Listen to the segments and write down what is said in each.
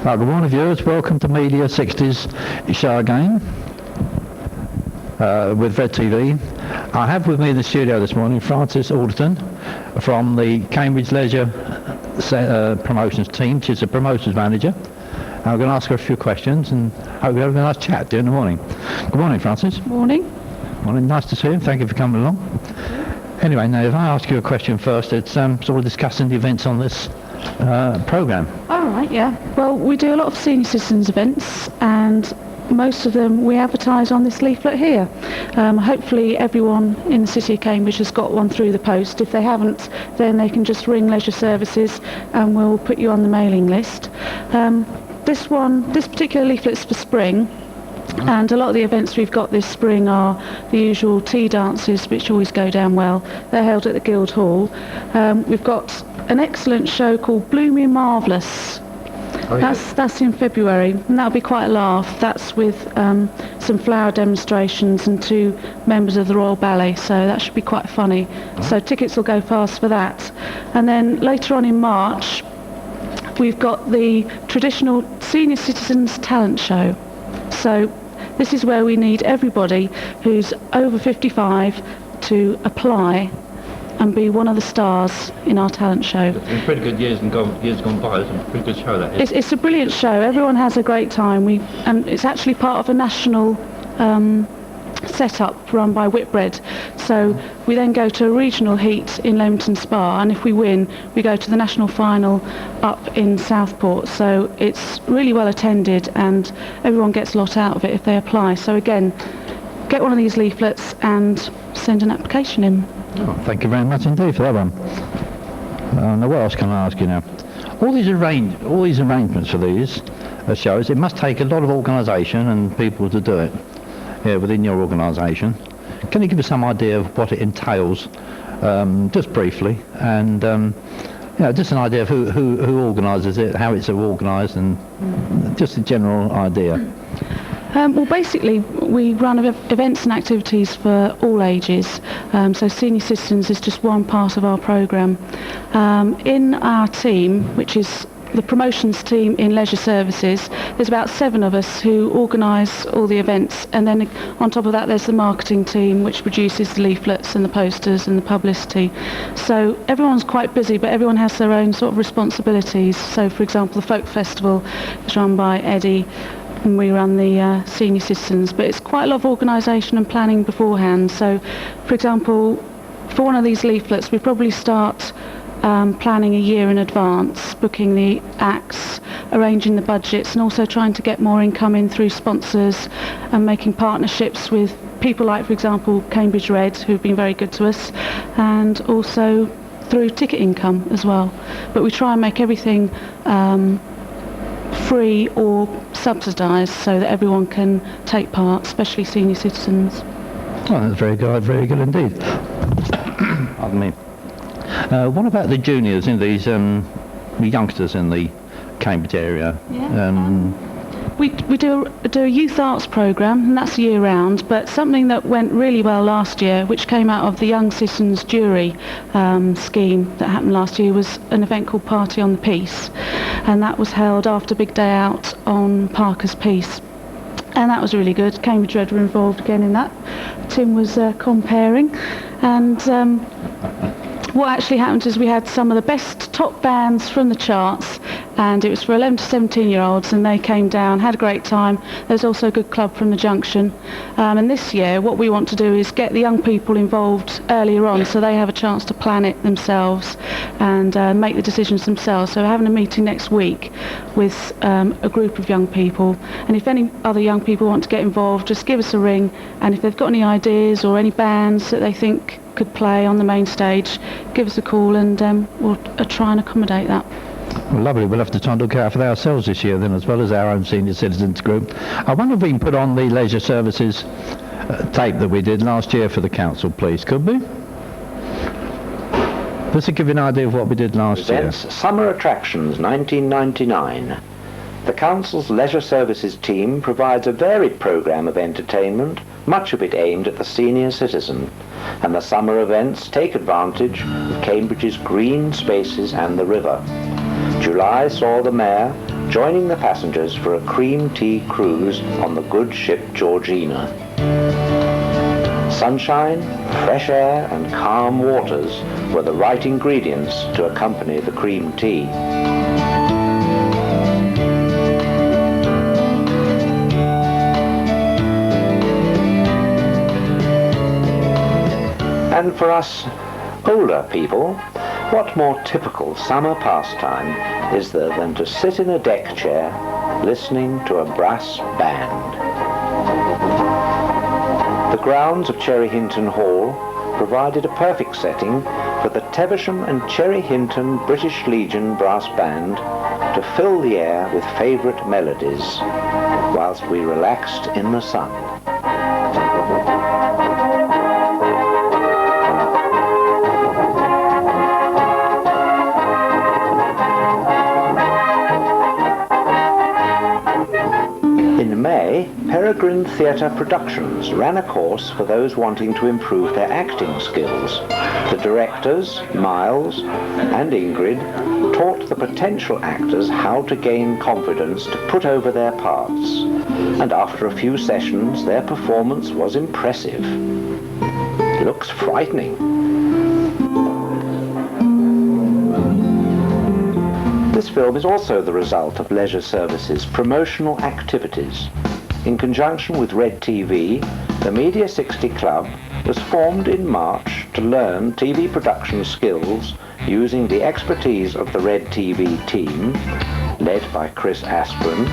Right, good morning viewers, welcome to Media60's show again with Redtv. I have with me in the studio this morning Frances Alderton from the Cambridge Leisure promotions team. She's a promotions manager. I'm going to ask her a few questions and hope we have a nice chat during the morning. Good morning, Frances. Morning. Morning, nice to see you. Thank you for coming along. Anyway, now if I ask you a question first, it's sort of discussing the events on this programme. All right, yeah. Well, we do a lot of senior citizens events, and most of them we advertise on this leaflet here. Hopefully everyone in the City of Cambridge has got one through the post. If they haven't, then they can just ring Leisure Services and we'll put you on the mailing list. This particular leaflet's for spring. And a lot of the events we've got this spring are the usual tea dances, which always go down well. They're held at the Guildhall. We've got an excellent show called Blooming Marvellous. Oh, yeah. That's in February, and that'll be quite a laugh. That's with some flower demonstrations and 2 members of the Royal Ballet, so that should be quite funny. Oh. So tickets will go fast for that. And then later on in March, we've got the traditional Senior Citizens Talent Show. So this is where we need everybody who's over 55 to apply and be one of the stars in our talent show. It's been pretty good years gone by. It's a pretty good show, that is. It's a brilliant show. Everyone has a great time. It's actually part of a national set-up run by Whitbread. So we then go to a regional heat in Leamington Spa, and if we win, we go to the national final up in Southport. So it's really well attended, and everyone gets a lot out of it if they apply. So again, get one of these leaflets and send an application in. Oh, thank you very much indeed for that one. Now what else can I ask you now? All these arrangements for these shows, it must take a lot of organisation and people to do it within your organisation. Can you give us some idea of what it entails, just briefly, and just an idea of who organises it, how it's organised, and just a general idea? Well, basically, we run events and activities for all ages, so senior citizens is just one part of our programme. In our team, which is the promotions team in Leisure Services, there's about 7 of us who organise all the events, and then on top of that there's the marketing team, which produces the leaflets and the posters and the publicity. So everyone's quite busy, but everyone has their own sort of responsibilities. So for example, the Folk Festival is run by Eddie, and we run the senior citizens, but it's quite a lot of organisation and planning beforehand. So for example, for one of these leaflets we probably start planning a year in advance, booking the acts, arranging the budgets, and also trying to get more income in through sponsors and making partnerships with people like, for example, Cambridge Red, who've been very good to us, and also through ticket income as well. But we try and make everything free or subsidised so that everyone can take part, especially senior citizens. Oh, that's very good indeed. Pardon me. What about the juniors in these, the youngsters in the Cambridge area? Yeah. We do a youth arts programme, and that's year round, but something that went really well last year, which came out of the Young Citizens Jury scheme that happened last year, was an event called Party on the Peace, and that was held after Big Day Out on Parker's Peace. And that was really good. Cambridge Red were involved again in that. Tim was comparing, and what actually happened is we had some of the best top bands from the charts, and it was for 11 to 17 year olds, and they came down, had a great time. There's also a good club from the junction, and this year what we want to do is get the young people involved earlier on so they have a chance to plan it themselves and make the decisions themselves. So we're having a meeting next week with a group of young people, and if any other young people want to get involved, just give us a ring, and if they've got any ideas or any bands that they think could play on the main stage, give us a call, and we'll try and accommodate that. Well, lovely. We'll have to try and look out for ourselves this year then, as well as our own senior citizens group. I wonder if we can put on the Leisure Services tape that we did last year for the council, please. Could we? Just to give you an idea of what we did last year. Summer Attractions 1999. The council's Leisure Services team provides a varied programme of entertainment, much of it aimed at the senior citizen, and the summer events take advantage of Cambridge's green spaces and the river. July saw the Mayor, joining the passengers for a cream tea cruise on the good ship Georgina. Sunshine, fresh air and calm waters were the right ingredients to accompany the cream tea. And for us older people, what more typical summer pastime is there than to sit in a deck chair listening to a brass band? The grounds of Cherry Hinton Hall provided a perfect setting for the Teversham and Cherry Hinton British Legion Brass Band to fill the air with favourite melodies whilst we relaxed in the sun. In May, Peregrine Theatre Productions ran a course for those wanting to improve their acting skills. The directors, Miles and Ingrid, taught the potential actors how to gain confidence to put over their parts, and after a few sessions their performance was impressive. It looks frightening. This film is also the result of Leisure Services' promotional activities. In conjunction with Redtv, the Media60 Club was formed in March to learn TV production skills using the expertise of the Redtv team, led by Chris Asprin,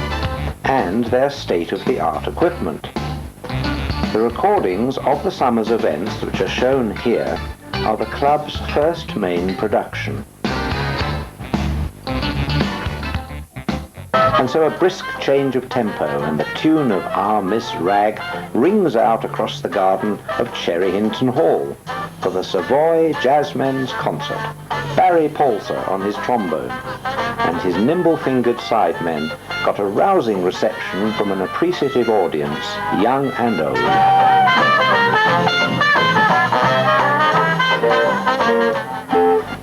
and their state-of-the-art equipment. The recordings of the summer's events, which are shown here, are the club's first main production. And so a brisk change of tempo and the tune of Our Miss Rag rings out across the garden of Cherry Hinton Hall for the Savoy Jazzmen's Concert. Barry Palser on his trombone and his nimble-fingered sidemen got a rousing reception from an appreciative audience, young and old.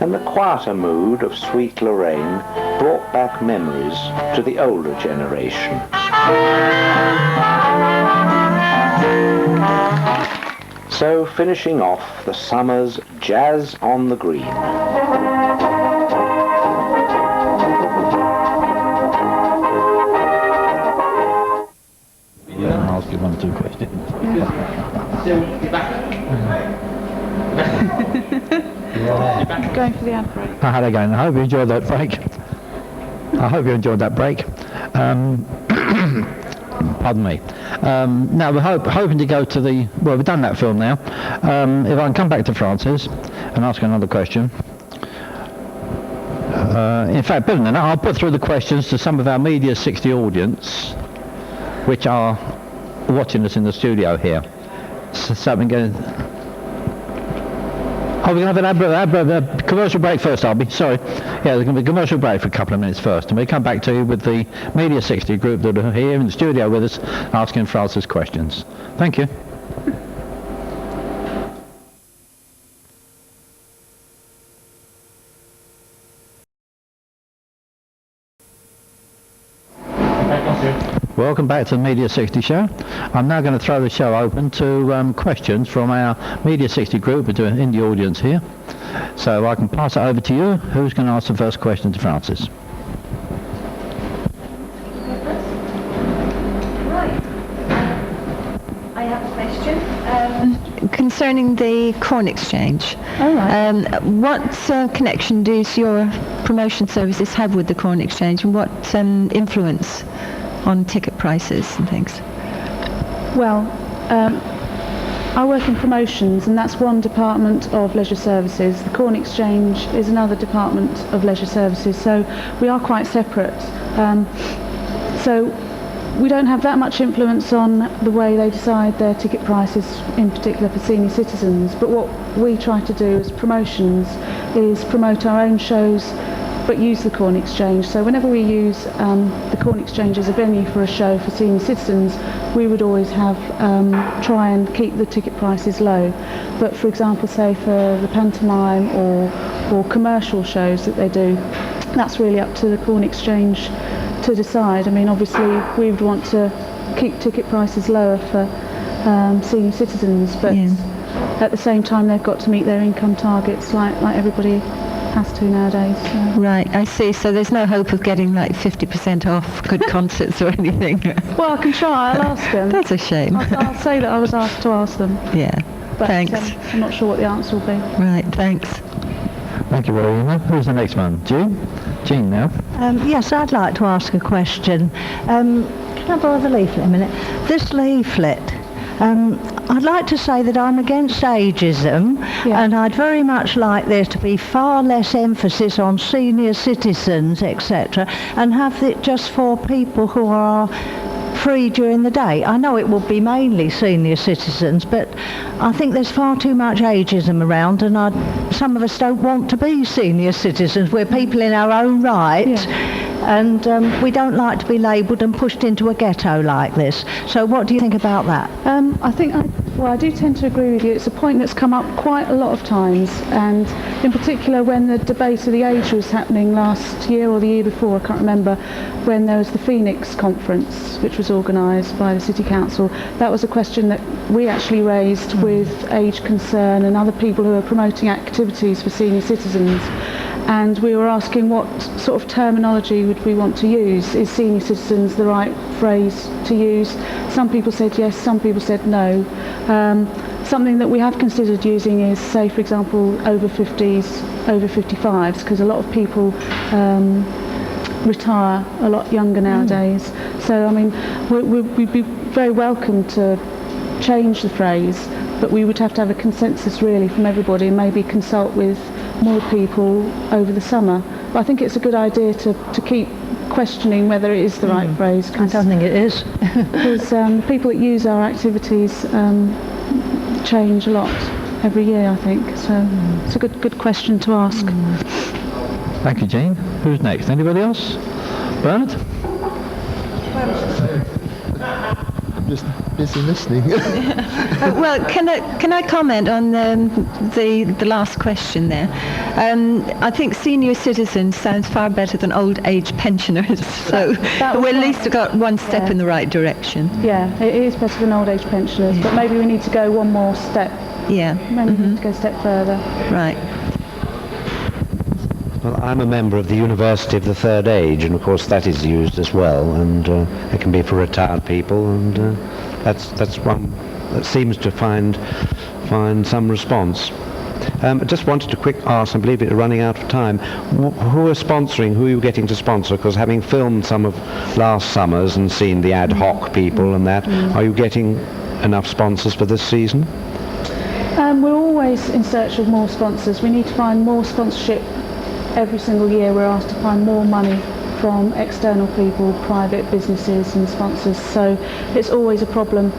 And the quieter mood of Sweet Lorraine brought back memories to the older generation. So finishing off the summer's Jazz on the Green. I'll ask you one or two questions. Going for the ad break. How they going? I hope you enjoyed that break. Pardon me. Now we're hoping to go to the... Well, we've done that film now. If I can come back to Francis and ask another question. In fact, better than that, I'll put through the questions to some of our Media60 audience, which are watching us in the studio here. So we can go... Oh, we're going to have a commercial break first, Albie. Sorry. Yeah, there's going to be a commercial break for a couple of minutes first. And we'll come back to you with the Media60 group that are here in the studio with us asking Francis questions. Thank you. Welcome back to the Media60 show. I'm now going to throw the show open to questions from our Media60 group in the audience here. So I can pass it over to you. Who's going to ask the first question to Francis? Right. I have a question concerning the Corn Exchange. All right. What connection does your promotion services have with the Corn Exchange, and what influence on ticket prices and things? Well, I work in promotions, and that's one department of Leisure Services. The Corn Exchange is another department of Leisure Services, so we are quite separate. So we don't have that much influence on the way they decide their ticket prices, in particular for senior citizens. But what we try to do as promotions is promote our own shows but use the Corn Exchange. So whenever we use the Corn Exchange as a venue for a show for senior citizens, we would always have try and keep the ticket prices low. But for example, say for the pantomime or commercial shows that they do, that's really up to the Corn Exchange to decide. I mean, obviously we would want to keep ticket prices lower for senior citizens, but at the same time they've got to meet their income targets like everybody has to nowadays. So. Right, I see. So there's no hope of getting like 50% off good concerts or anything? Well, I can try. I'll ask them. That's a shame. I'll say that I was asked to ask them. Yeah, But thanks. I'm not sure what the answer will be. Right, thanks. Thank you, William. Who's the next one? Jean now. Yes, I'd like to ask a question. Can I borrow the leaflet a minute? This leaflet, I'd like to say that I'm against ageism, and I'd very much like there to be far less emphasis on senior citizens, etc., and have it just for people who are free during the day. I know it will be mainly senior citizens, but I think there's far too much ageism around, and some of us don't want to be senior citizens. We're people in our own right, and we don't like to be labelled and pushed into a ghetto like this. So what do you think about that? I do tend to agree with you. It's a point that's come up quite a lot of times, and in particular when the debate of the age was happening last year or the year before, I can't remember, when there was the Phoenix conference, which was organised by the City Council. That was a question that we actually raised with Age Concern and other people who are promoting activities for senior citizens. And we were asking what sort of terminology would we want to use. Is senior citizens the right phrase to use? Some people said yes, some people said no. Something that we have considered using is, say, for example, over 50s, over 55s, because a lot of people retire a lot younger nowadays. So, I mean, we'd be very welcome to change the phrase, but we would have to have a consensus really from everybody and maybe consult with more people over the summer. But I think it's a good idea to keep questioning whether it is the right phrase. I don't think it is. Because people that use our activities change a lot every year, I think. So it's a good question to ask. Thank you, Jean. Who's next? Anybody else? Bernard? Just busy listening. Well, can I comment on the last question there? I think senior citizens sounds far better than old age pensioners, so we at least got one step in the right direction. Yeah, it is better than old age pensioners, but maybe we need to go one more step. Yeah. Maybe we need to go a step further. Right. Well, I'm a member of the University of the Third Age, and of course that is used as well, and it can be for retired people, and that's one that seems to find some response. I just wanted to quick ask, I believe we're running out of time, who are sponsoring, who are you getting to sponsor? Because having filmed some of last summers and seen the ad hoc people and that, are you getting enough sponsors for this season? We're always in search of more sponsors. We need to find more sponsorship. Every single year we're asked to find more money from external people, private businesses and sponsors, so it's always a problem.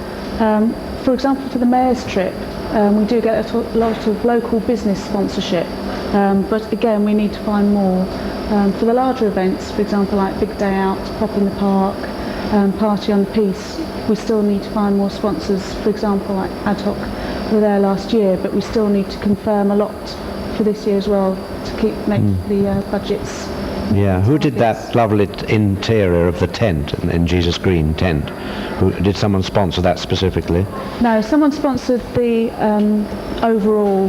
For example, for the Mayor's trip, we do get a lot of local business sponsorship, but again we need to find more. For the larger events, for example like Big Day Out, Pop in the Park, Party on the Peace, we still need to find more sponsors. For example like Ad Hoc were there last year, but we still need to confirm a lot for this year as well to make the budgets. Yeah, who did that lovely interior of the tent in Jesus Green tent? Did someone sponsor that specifically? No, someone sponsored the overall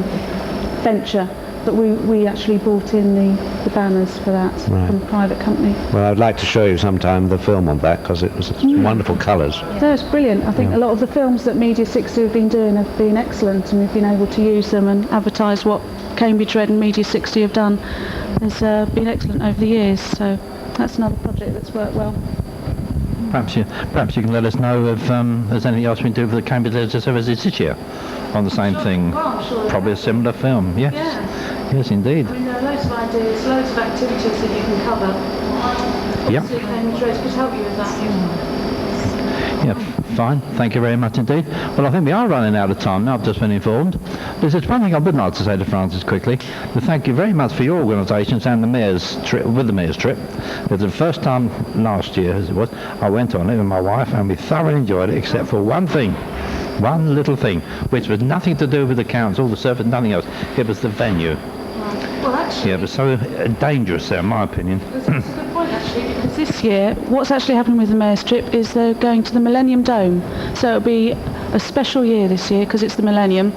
venture, but we actually bought in the banners for that from a private company. Well, I'd like to show you sometime the film on that, because it was wonderful colours. No, it's brilliant. I think a lot of the films that Media60 have been doing have been excellent, and we've been able to use them and advertise what Cambridge Red and Media60 have done. Has been excellent over the years, so that's another project that's worked well. Perhaps you can let us know if there's anything else we can do for the Cambridge Leisure Services this year on the same thing. Probably a similar film. Yes. Yes, indeed. I mean, there are loads of ideas, loads of activities that you can cover. Yep. Obviously, Cambridge Red could help you with that. Yeah, fine. Thank you very much indeed. Well, I think we are running out of time now. I've just been informed. There's one thing I would like to say to Francis quickly. To thank you very much for your organisations and the Mayor's trip, with the Mayor's trip. It was the first time last year, as it was, I went on it with my wife, and we thoroughly enjoyed it, except for one thing. One little thing, which was nothing to do with the council, the service, nothing else. It was the venue. Well, actually... Yeah, it was so dangerous there, in my opinion. That's a good point, actually. Because this year, what's actually happening with the Mayor's Trip is they're going to the Millennium Dome. So it'll be a special year this year because it's the Millennium.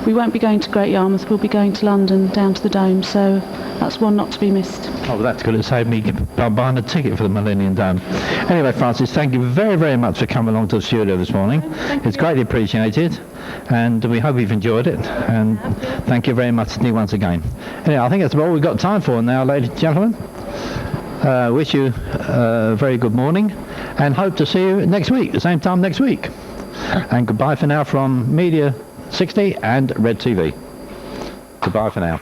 We won't be going to Great Yarmouth, we'll be going to London, down to the Dome, so that's one not to be missed. Oh, well, that's good. It saved me buying a ticket for the Millennium Dome. Anyway, Francis, thank you very, very much for coming along to the studio this morning. It's greatly appreciated, and we hope you've enjoyed it, and thank you very much indeed once again. Anyway, I think that's all we've got time for now, ladies and gentlemen. Wish you a very good morning, and hope to see you next week, the same time next week. And goodbye for now from Media60 and Redtv. Goodbye for now.